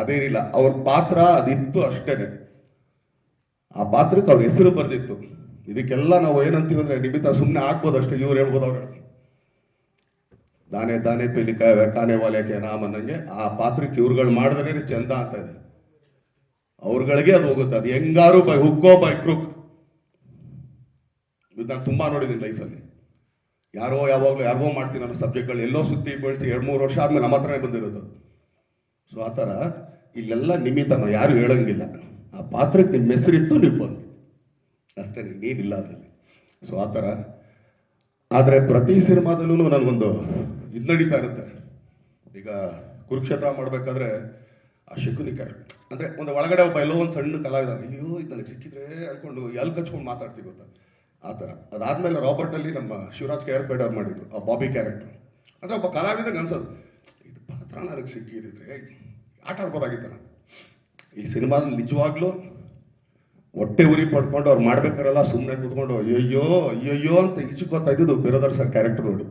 ಅದೇನಿಲ್ಲ, ಅವ್ರ ಪಾತ್ರ ಅದಿತ್ತು ಅಷ್ಟೇನೆ. ಆ ಪಾತ್ರಕ್ಕೆ ಅವ್ರ ಹೆಸರು ಬರ್ದಿತ್ತು. ಇದಕ್ಕೆಲ್ಲ ನಾವು ಏನಂತೀವಿ ಅಂದ್ರೆ ನಿಮಿತ್ತ ಸುಮ್ಮನೆ ಆಗ್ಬೋದು ಅಷ್ಟೇ, ಇವ್ರು ಹೇಳ್ಬೋದು ಅವ್ರು ದಾನೆ ದಾನೆ ಪೆಲಿಕಾಯ ಕಾನೆ ವಾಲ್ಯಕ್ಕೆ ನಾಮ ಅನ್ನಂಗೆ ಆ ಪಾತ್ರಕ್ಕೆ ಇವ್ರುಗಳು ಮಾಡಿದ್ರೆ ಚಂದ ಅಂತ ಇದೆ. ಅವ್ರಗಳಿಗೆ ಅದು ಹೋಗುತ್ತೆ. ಅದು ಹೆಂಗಾರು ಬೈ ಹುಕ್ಕೋ ಬೈ ಕ್ರುಕ್. ಇದು ನಾನು ತುಂಬಾ ನೋಡಿದ್ದೀನಿ ಲೈಫಲ್ಲಿ. ಯಾರೋ ಯಾವಾಗಲೂ ಯಾರಿಗೋ ಮಾಡ್ತೀನಿ ಅನ್ನೋ ಸಬ್ಜೆಕ್ಟ್ಗಳು ಎಲ್ಲೋ ಸುತ್ತಿ ಬೆಳೆಸಿ 2-3 ವರ್ಷ ಆದ್ಮೇಲೆ ನಮ್ಮ ಹತ್ರನೇ ಬಂದಿರೋದು. ಸೊ ಆ ಥರ ಇಲ್ಲೆಲ್ಲ ನಿಮಿತ್ತನ ಯಾರು ಹೇಳಂಗಿಲ್ಲ. ಆ ಪಾತ್ರಕ್ಕೆ ನಿಮ್ಮ ಹೆಸರಿತ್ತು, ನೀವು ಬಂದು ಅಷ್ಟೇ, ನೀನಿಲ್ಲ ಅದರಲ್ಲಿ. ಸೊ ಆ ಥರ. ಆದರೆ ಪ್ರತಿ ಸಿನಿಮಾದಲ್ಲೂ ನನಗೊಂದು ಇದು ನಡೀತಾ ಇರುತ್ತೆ. ಈಗ ಕುರುಕ್ಷೇತ್ರ ಮಾಡಬೇಕಾದ್ರೆ ಆ ಶಕುನಿ ಕ್ಯಾರೆಕ್ಟರ್ ಅಂದರೆ ಒಂದು ಒಳಗಡೆ ಒಬ್ಬ ಎಲ್ಲೋ ಒಂದು ಸಣ್ಣ ಕಲಾವಿದ, ಅಯ್ಯೋ ಇದು ನನಗೆ ಸಿಕ್ಕಿದ್ರೆ ಅನ್ಕೊಂಡು ಎಲ್ಲಿ ಕಚ್ಕೊಂಡು ಮಾತಾಡ್ತೀವಿ ಗೊತ್ತಾ, ಆ ಥರ. ಅದಾದಮೇಲೆ ರಾಬರ್ಟಲ್ಲಿ ನಮ್ಮ ಶಿವರಾಜ್ ಕೇರ್ಪೇಡ್ ಅವ್ರು ಮಾಡಿದ್ರು ಆ ಬಾಬಿ ಕ್ಯಾರೆಕ್ಟರ್. ಅಂದರೆ ಒಬ್ಬ ಕಲಾವಿದಂಗೆ ಅನ್ಸೋದು, ಇದು ಪಾತ್ರ ನನಗೆ ಸಿಕ್ಕಿದ್ರೆ ಆಟ ಆಡ್ಬೋದಾಗಿತ್ತು ನಾನು. ಈ ಸಿನಿಮಾದಲ್ಲಿ ನಿಜವಾಗ್ಲೂ ಹೊಟ್ಟೆ ಉರಿ ಪಡ್ಕೊಂಡು ಅವ್ರು ಮಾಡ್ಬೇಕಾರಲ್ಲ ಸುಮ್ಮನೆ ಕೂತ್ಕೊಂಡು ಅಯ್ಯಯ್ಯೋ ಅಯ್ಯಯ್ಯೋ ಅಂತ ಈಚಕ್ಕೋತಾ ಇದ್ದು ಬಿರೋದರ್ ಸರ್ ಕ್ಯಾರೆಕ್ಟರ್ ನೋಡಿ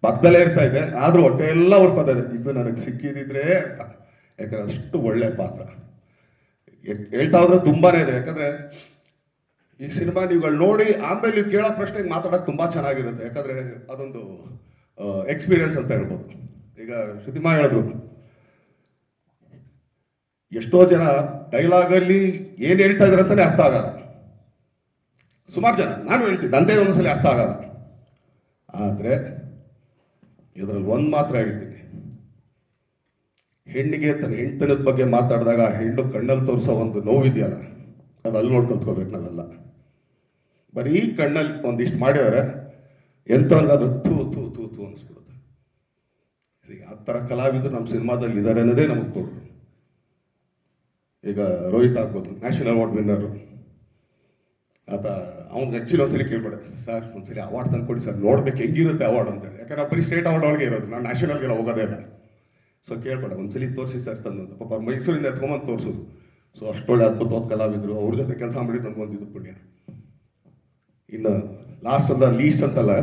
ಪಕ್ಕದಲ್ಲೇ ಇರ್ತಾ ಇದೆ. ಆದರೂ ಹೊಟ್ಟೆ ಎಲ್ಲ ಉರ್ಕೋತಾ ಇದೆ, ಇದು ನನಗೆ ಸಿಕ್ಕಿದ್ರೆ ಅಂತ. ಯಾಕಂದ್ರೆ ಅಷ್ಟು ಒಳ್ಳೆ ಪಾತ್ರ. ಹೇಳ್ತಾ ಹೋದ್ರೆ ತುಂಬಾನೇ ಇದೆ. ಯಾಕಂದ್ರೆ ಈ ಸಿನಿಮಾ ನೀವುಗಳು ನೋಡಿ ಆಮೇಲೆ ನೀವು ಕೇಳೋ ಪ್ರಶ್ನೆಗೆ ಮಾತಾಡೋಕೆ ತುಂಬಾ ಚೆನ್ನಾಗಿರುತ್ತೆ. ಯಾಕಂದ್ರೆ ಅದೊಂದು ಎಕ್ಸ್ಪೀರಿಯನ್ಸ್ ಅಂತ ಹೇಳ್ಬೋದು. ಈಗ ಶ್ರುತಿಮಾ ಹೇಳಿದ್ರು, ಎಷ್ಟೋ ಜನ ಡೈಲಾಗಲ್ಲಿ ಏನು ಹೇಳ್ತಾ ಇದ್ರೆ ಅಂತಾನೆ ಅರ್ಥ ಆಗಲ್ಲ. ಸುಮಾರು ಜನ, ನಾನು ಹೇಳ್ತೀನಿ ನಂದೇ ಒಂದ್ಸಲಿ ಅರ್ಥ ಆಗಲ್ಲ. ಆದರೆ ಇದರಲ್ಲಿ ಒಂದು ಮಾತ್ರ ಹೇಳ್ತೀನಿ, ಹೆಣ್ಣಿಗೆ ತನ್ನ ಹೆಣ್ತನದ ಬಗ್ಗೆ ಮಾತಾಡಿದಾಗ ಹೆಣ್ಣು ಕಣ್ಣಲ್ಲಿ ತೋರಿಸೋ ಒಂದು ನೋವಿದೆಯಲ್ಲ, ಅದು ಅಲ್ಲಿ ನೋಡಿ ಕಲ್ತ್ಕೋಬೇಕು ನಾವೆಲ್ಲ. ಬರೀ ಕಣ್ಣಲ್ಲಿ ಒಂದಿಷ್ಟು ಮಾಡಿದರೆ ಎಂಥವ್ರಿಗಾದ್ರೂ ಥೂ ಥೂ ಥೂ ಥೂ ಅನಿಸ್ಬಿಡುತ್ತೆ. ಆ ಥರ ಕಲಾವಿದರು ನಮ್ಮ ಸಿನಿಮಾದಲ್ಲಿ ಇದ್ದಾರೆ ಅನ್ನೋದೇ ನಮಗೆ ಕೊಡು. ಈಗ ರೋಹಿತ್ ಆಗ್ಬೋದು, ನ್ಯಾಷನಲ್ ಅವಾರ್ಡ್ ವಿನ್ನರು. ಆತ ಅವ್ನಿಗೆ ಆ್ಯಕ್ಚುಲಿ ಒಂದ್ಸಲಿ ಕೇಳ್ಬೇಡ ಸರ್, ಒಂದ್ಸಲಿ ಅವಾರ್ಡ್ ತಂದು ಕೊಡಿ ಸರ್, ನೋಡ್ಬೇಕು ಹೆಂಗಿರುತ್ತೆ ಅವಾರ್ಡ್ ಅಂತೇಳಿ. ಯಾಕಂದ್ರೆ ಬರೀ ಸ್ಟೇಟ್ ಅವಾರ್ಡ್ ಒಳಗೆ ಇರೋದು, ನಾನು ನ್ಯಾಷನಲ್ಗೆಲ್ಲ ಹೋಗೋದೇ ಇಲ್ಲ. ಸೊ ಕೇಳ್ಬೇಡ, ಒಂದ್ಸಲಿ ತೋರಿಸಿ ಸರ್ ತಂದು ಅಂತ. ಪಾಪ ಮೈಸೂರಿಂದ ಎತ್ಕೊಂಬಂದು ತೋರಿಸೋದು. ಸೊ ಅಷ್ಟೊಳ್ಳೆ ಅದ್ಭುತವಾದ ಕಲಾವಿದರು, ಅವ್ರ ಜೊತೆ ಕೆಲಸ ಮಾಡಿದ್ದು ನಮ್ಗೊಂದಿದ್ದು ಪುಣ್ಯ. ಇನ್ನು ಲಾಸ್ಟ್ ಅಲ್ಲ ಲೀಸ್ಟ್ ಅಂತಲ್ಲ,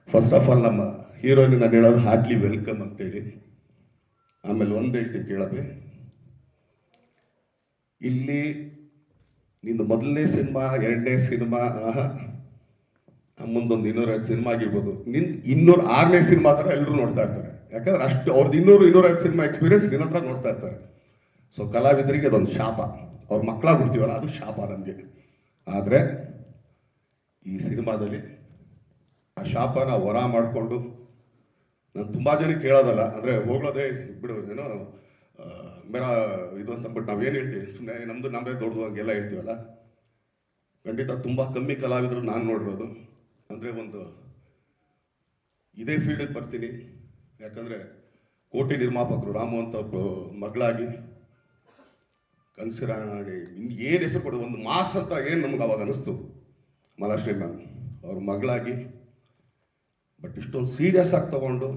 ಫಸ್ಟ್ ಆಫ್ ಆಲ್ ನಮ್ಮ ಹೀರೋಯಿನ್ ನಾನು ಹೇಳೋದು ಹಾರ್ಟ್ಲಿ ವೆಲ್ಕಮ್ ಅಂತೇಳಿ. ಆಮೇಲೆ ಒಂದು ಹೇಳ್ತೀನಿ ಕೇಳಬೇ, ಇಲ್ಲಿ ನಿಂದು ಮೊದಲನೇ ಸಿನಿಮಾ, 2ನೇ ಸಿನಿಮಾ, ಮುಂದೊಂದು 205 ಸಿನಿಮಾ ಆಗಿರ್ಬೋದು, ನಿಂದು 206ನೇ ಸಿನಿಮಾ ಥರ ಎಲ್ಲರೂ ನೋಡ್ತಾ ಇರ್ತಾರೆ. ಯಾಕಂದ್ರೆ ಅಷ್ಟು ಅವ್ರದ್ದು 200-205 ಸಿನಿಮಾ ಎಕ್ಸ್ಪೀರಿಯನ್ಸ್ ನಿನ್ನ ಹತ್ರ ನೋಡ್ತಾ ಇರ್ತಾರೆ. ಸೊ ಕಲಾವಿದರಿಗೆ ಅದೊಂದು ಶಾಪ, ಅವ್ರ ಮಕ್ಕಳಾಗಿ ಬಿಡ್ತೀವಲ್ಲ, ಅದು ಶಾಪ ನಮಗೆ. ಆದರೆ ಈ ಸಿನಿಮಾದಲ್ಲಿ ಆ ಶಾಪನ ಹೊರ ಮಾಡಿಕೊಂಡು, ನಾನು ತುಂಬ ಜನಕ್ಕೆ ಕೇಳೋದಲ್ಲ, ಅಂದರೆ ಹೋಗೋದೇ ಬಿಡು ಏನೋ ಮೇರಾ ಇದು ಅಂತಂದ್ಬಿಟ್ಟು ನಾವೇನು ಹೇಳ್ತೀವಿ, ಸುಮ್ಮನೆ ನಮ್ಮದು ನಮ್ಮೇ ದೊಡ್ಡದು ಹಂಗೆಲ್ಲ ಹೇಳ್ತೀವಲ್ಲ. ಖಂಡಿತ ತುಂಬ ಕಮ್ಮಿ ಕಲಾವಿದರು ನಾನು ನೋಡಿರೋದು. ಅಂದರೆ ಒಂದು ಇದೇ ಫೀಲ್ಡಿಗೆ ಬರ್ತೀನಿ, ಯಾಕಂದರೆ ಕೋಟಿ ನಿರ್ಮಾಪಕರು ರಾಮು ಅಂತ ಮಗಳಾಗಿ ಕನಸಿರಾಣಿ ಏನು ಹೆಸರು ಕೊಡೋದು, ಒಂದು ಮಾಸ್ ಅಂತ ಏನು ನಮ್ಗೆ ಅವಾಗ ಅನ್ನಿಸ್ತು, ಮಲಾಶ್ರೀ ಮ್ಯಾಮ್ ಅವ್ರ ಮಗಳಾಗಿ. ಬಟ್ ಇಷ್ಟೊಂದು ಸೀರಿಯಸ್ ಆಗಿ ತಗೊಂಡು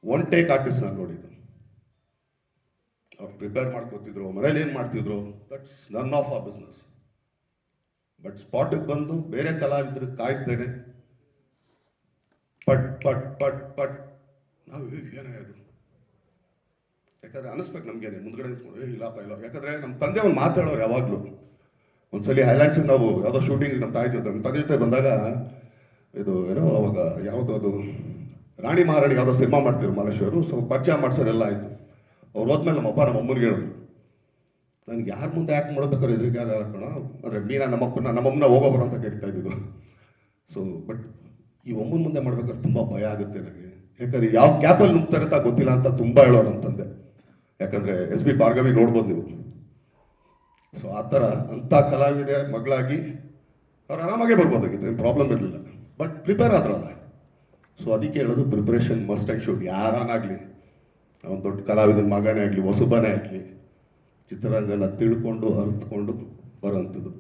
ಒನ್ ಟೇಕ್ ಆರ್ಟಿಸ್ಟ್ ನಾನು ನೋಡಿದ್ದು. ಅವ್ರು ಪ್ರಿಪೇರ್ ಮಾಡ್ಕೋತಿದ್ರು, ಮನೇಲಿ ಏನು ಮಾಡ್ತಿದ್ರು, ದಟ್ಸ್ ನನ್ ಆಫ್ ಆ ಬಿಸ್ನೆಸ್. ಬಟ್ ಸ್ಪಾಟಿಗೆ ಬಂದು ಬೇರೆ ಕಲಾವಿದ್ರಿಗೆ ಕಾಯಿಸ್ತೇನೆ, ಪಟ್ ಪಟ್ ಪಟ್ ಪಟ್ ನಾವು ಏನೇ ಅದು, ಯಾಕಂದ್ರೆ ಅನಿಸ್ಬೇಕು ನಮ್ಗೇನೆ ಮುಂದ್ಗಡೆ ನಿಂತ್ಕೊಂಡು ಇಲ್ಲಪ್ಪ ಇಲ್ಲ. ಯಾಕಂದ್ರೆ ನಮ್ಮ ತಂದೆ ಒಂದು ಮಾತಾಡೋರು ಯಾವಾಗಲೂ. ಒಂದ್ಸಲಿ ಹೈಲೈಟ್ಸಿಗೆ ನಾವು ಯಾವುದೋ ಶೂಟಿಂಗ್ ನಮ್ಮ ತಾಯಿ ಜೊತೆ, ನಮ್ಮ ತಂದೆ ಜೊತೆ ಬಂದಾಗ, ಇದು ಏನೋ ಅವಾಗ ಯಾವುದೋ ಅದು ರಾಣಿ ಮಹಾರಾಣಿ ಯಾವುದೋ ಸಿನಿಮಾ ಮಾಡ್ತಿದ್ರು ಮಾಲೇಶ್ವರು. ಸೊ ಪರಿಚಯ ಮಾಡ್ಸೋರೆಲ್ಲ ಆಯಿತು. ಅವ್ರು ಹೋದ್ಮೇಲೆ ನಮ್ಮಪ್ಪ ನಮ್ಮ ಅಮ್ಮನಿಗೆ ಹೇಳಿದ್ರು, ನನಗೆ ಯಾರ ಮುಂದೆ ಯಾಕೆ ಮಾಡ್ಬೇಕಾದ್ರೆ ಇದ್ರಿಗೆ ಹಾಕೋಣ, ಅಂದರೆ ಮೀನಾ ನಮ್ಮಮ್ಮನ ಹೋಗೋಬರ ಅಂತ ಕರಿತಾ ಇದ್ದಿದ್ದು. ಸೊ ಬಟ್ ಈ ಅಮ್ಮನ ಮುಂದೆ ಮಾಡ್ಬೇಕಾದ್ರೆ ತುಂಬ ಭಯ ಆಗುತ್ತೆ ನನಗೆ. ಯಾಕಂದ್ರೆ ಯಾವ ಕ್ಯಾಪಲ್ಲಿ ನುಗ್ತಾರೆ ಅಂತ ಗೊತ್ತಿಲ್ಲ ಅಂತ ತುಂಬ ಹೇಳೋರು ಅಂತಂದೆ. ಯಾಕಂದರೆ SP ಭಾರ್ಗವಿ ನೋಡ್ಬೋದು ನೀವು. ಸೊ ಆ ಥರ ಅಂಥ ಕಲಾವಿದೆ ಮಗಳಾಗಿ ಅವ್ರು ಆರಾಮಾಗೇ ಬರ್ಬೋದಾಗಿತ್ತು, ಏನು ಪ್ರಾಬ್ಲಮ್ ಇರಲಿಲ್ಲ. But prepare ಆದ್ರಲ್ಲ. ಸೊ ಅದಕ್ಕೆ ಹೇಳೋದು, ಪ್ರಿಪ್ರೇಷನ್ ಮಸ್ಟ್ ಆ್ಯಂಡ್ ಶುಡ್. ಯಾರನ್ನಾಗಲಿ, ಅವನು ದೊಡ್ಡ ಕಲಾವಿದನ ಮಗನೇ ಆಗಲಿ, ಹೊಸಬನೇ ಆಗಲಿ, ಚಿತ್ರರಂಗನ ತಿಳ್ಕೊಂಡು ಅರ್ಥಕೊಂಡು ಬರೋವಂಥದ್ದು.